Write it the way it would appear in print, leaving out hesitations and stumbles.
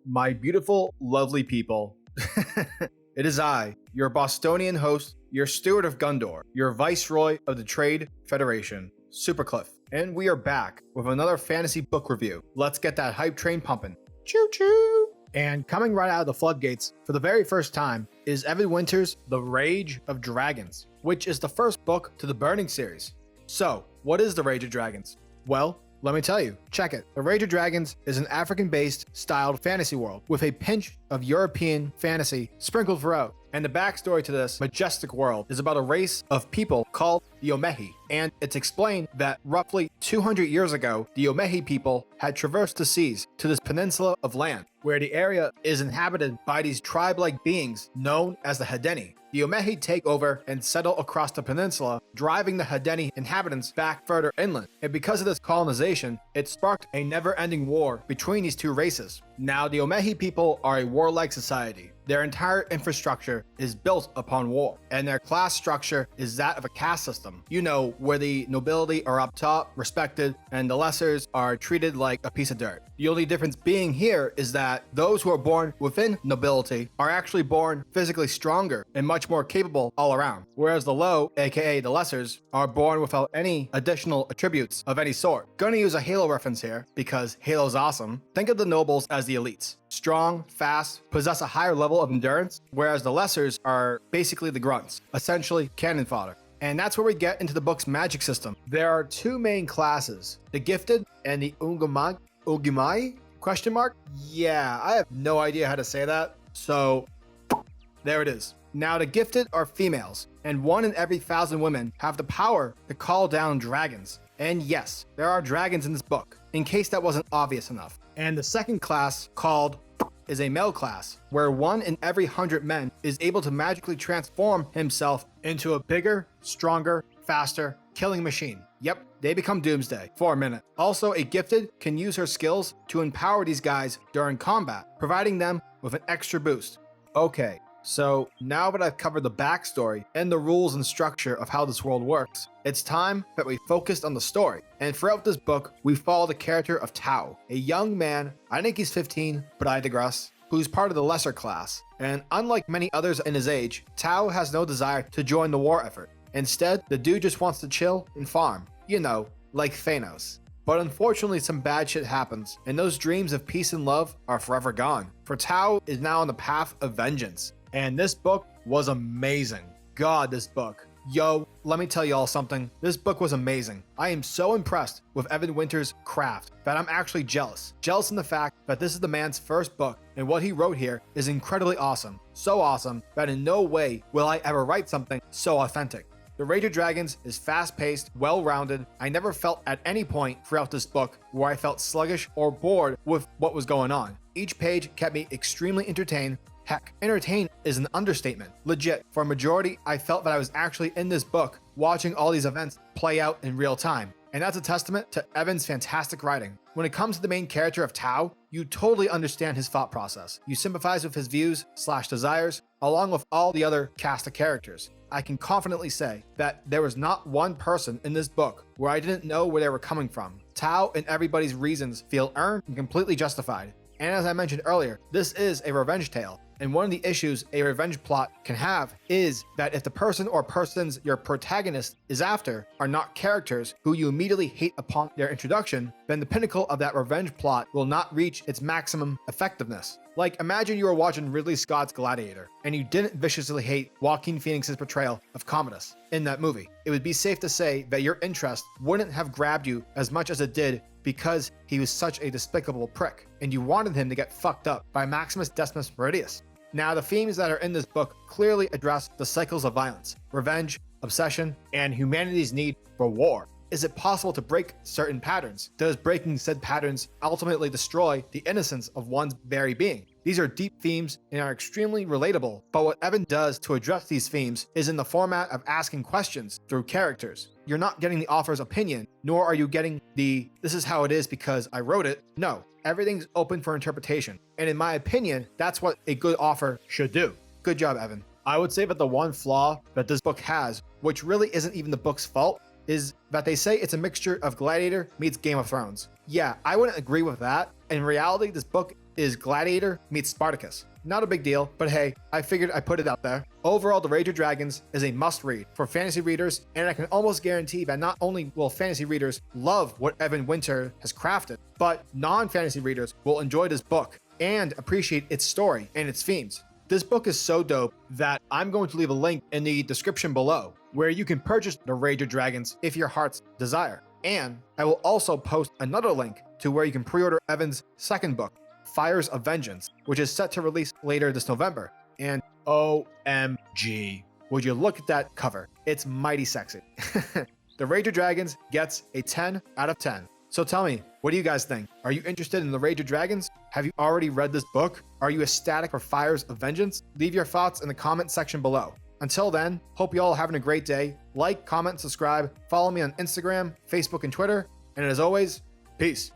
My beautiful, lovely people. It is I, your Bostonian host, your steward of Gundor, your viceroy of the Trade Federation, SuperCliff, and we are back with another fantasy book review. Let's get that hype train pumping. Choo choo! And coming right out of the floodgates for the very first time is Evan Winter's The Rage of Dragons, which is the first book to the Burning series. So, what is The Rage of Dragons? Well, let me tell you, check it. The Rage of Dragons is an African-based styled fantasy world with a pinch of European fantasy sprinkled throughout. And the backstory to this majestic world is about a race of people called the Omehi. And it's explained that roughly 200 years ago, the Omehi people had traversed the seas to this peninsula of land, where the area is inhabited by these tribe-like beings known as the Hedeni. The Omehi take over and settle across the peninsula, driving the Hedeni inhabitants back further inland. And because of this colonization, it sparked a never-ending war between these two races. Now, the Omehi people are a warlike society. Their entire infrastructure is built upon war, and their class structure is that of a caste system. You know, where the nobility are up top, respected, and the lessers are treated like a piece of dirt. The only difference being here is that those who are born within nobility are actually born physically stronger and much more capable all around, whereas the low, aka the lessers, are born without any additional attributes of any sort. Gonna use a Halo reference here, because Halo's awesome. Think of the nobles as the elites. Strong, fast, possess a higher level of endurance, whereas the lessers are basically the grunts, essentially cannon fodder. And that's where we get into the book's magic system. There are two main classes, the Gifted and the Ungumai? Question mark? Yeah, I have no idea how to say that, so there it is. Now, the Gifted are females, and 1 in every 1,000 women have the power to call down dragons. And yes, there are dragons in this book, in case that wasn't obvious enough. And the second class, called is a male class, where 1 in every 100 men is able to magically transform himself into a bigger, stronger, faster, killing machine. Yep, they become Doomsday for a minute. Also, a Gifted can use her skills to empower these guys during combat, providing them with an extra boost. Okay, so now that I've covered the backstory and the rules and structure of how this world works, it's time that we focused on the story. And throughout this book, we follow the character of Tao, a young man, I think he's 15, but I digress, who's part of the lesser class. And unlike many others in his age, Tao has no desire to join the war effort. Instead, the dude just wants to chill and farm. You know, like Thanos. But unfortunately, some bad shit happens, and those dreams of peace and love are forever gone. For Tao is now on the path of vengeance. And this book was amazing. God, this book. Yo, let me tell y'all something. This book was amazing. I am so impressed with Evan Winter's craft that I'm actually jealous. Jealous in the fact that this is the man's first book, and what he wrote here is incredibly awesome. So awesome that in no way will I ever write something so authentic. The Rage of Dragons is fast-paced, well-rounded. I never felt at any point throughout this book where I felt sluggish or bored with what was going on. Each page kept me extremely entertained. Heck, entertained is an understatement. Legit, for a majority, I felt that I was actually in this book, watching all these events play out in real time. And that's a testament to Evan's fantastic writing. When it comes to the main character of Tao, you totally understand his thought process. You sympathize with his views/desires, along with all the other cast of characters. I can confidently say that there was not one person in this book where I didn't know where they were coming from. Tao and everybody's reasons feel earned and completely justified. And as I mentioned earlier, this is a revenge tale. And one of the issues a revenge plot can have is that if the person or persons your protagonist is after are not characters who you immediately hate upon their introduction, then the pinnacle of that revenge plot will not reach its maximum effectiveness. Like, imagine you were watching Ridley Scott's Gladiator, and you didn't viciously hate Joaquin Phoenix's portrayal of Commodus in that movie. It would be safe to say that your interest wouldn't have grabbed you as much as it did because he was such a despicable prick, and you wanted him to get fucked up by Maximus Decimus Meridius. Now, the themes that are in this book clearly address the cycles of violence, revenge, obsession, and humanity's need for war. Is it possible to break certain patterns? Does breaking said patterns ultimately destroy the innocence of one's very being? These are deep themes and are extremely relatable, but what Evan does to address these themes is in the format of asking questions through characters. You're not getting the author's opinion, nor are you getting the, this is how it is because I wrote it. No, everything's open for interpretation. And in my opinion, that's what a good author should do. Good job, Evan. I would say that the one flaw that this book has, which really isn't even the book's fault, is that they say it's a mixture of Gladiator meets Game of Thrones. Yeah, I wouldn't agree with that, In reality, this book is Gladiator meets Spartacus. Not a big deal, but hey, I figured I put it out there. Overall, The Rage of Dragons is a must-read for fantasy readers, and I can almost guarantee that not only will fantasy readers love what Evan Winter has crafted, but non-fantasy readers will enjoy this book and appreciate its story and its themes. This book is so dope that I'm going to leave a link in the description below where you can purchase The Rage of Dragons if your heart's desire. And I will also post another link to where you can pre-order Evan's second book, Fires of Vengeance, which is set to release later this November. And OMG, would you look at that cover? It's mighty sexy. The Rage of Dragons gets a 10 out of 10. So tell me, what do you guys think? Are you interested in The Rage of Dragons? Have you already read this book? Are you ecstatic for Fires of Vengeance? Leave your thoughts in the comment section below. Until then, hope you all are having a great day. Like, comment, subscribe, follow me on Instagram, Facebook, and Twitter. And as always, peace.